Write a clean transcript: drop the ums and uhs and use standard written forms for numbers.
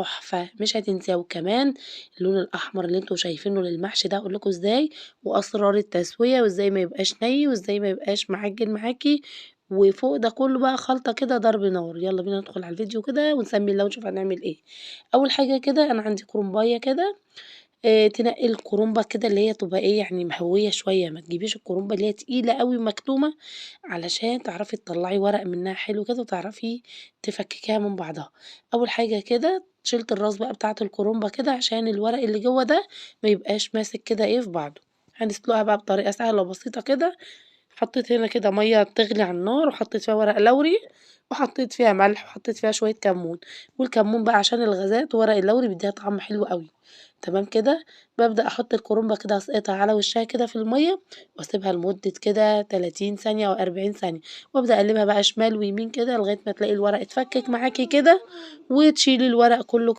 تحفة، مش هتنساه. وكمان اللون الأحمر اللي أنتم شايفينه للمحشي ده هاقول لكم إزاي، وأسرار التسوية، وإزاي ما يبقاش ني، وإزاي ما يبقاش معجن معاكِ، وفوق ده كله بقى خلطة كده ضرب نار. يالّا بينا ندخل على الفيديو كده ونسمي الله ونشوف هنعمل إيه. أول حاجة كده أنا عندي كرنباية كده، تنقّي الكرنبة كده اللي هي تبقى إيه، يعني مهوية شوية، ما تجيبيش الكرنبة اللي هي تقيلة أوي ومكتومة، علشان تعرفي تطلّعي ورق منها حلو كده وتعرفي تفككيها من بعضها. أول حاجة كده شِلت الراس بقى بتاعة الكرنبة كده عشان الورق اللي جوّه ده ما يبقاش ماسك كده إيه في بعضه. هنسلقها بقى بطريقة سهلة وبسيطة كده. حطيت هنا كده مَيّة تغلي على النار، وحطيت فيها ورق لوري، وحطيت فيها ملح، وحطيت فيها شوية كمون. والكمون بقى عشان الغازات، وورق اللوري بيدّيها طعم حلو أوي. تمام كده. بابدأ أحط الكرنبة كده أسقطها على وشها كده في المَيّة، وأسيبها لمدة كده 30 ثانية أو 40 ثانية، وأبدأ أقلبها بقى شمال ويمين كده لغاية ما تلاقي الورق اتفكك معاكِ كده، وتشيلي الورق كله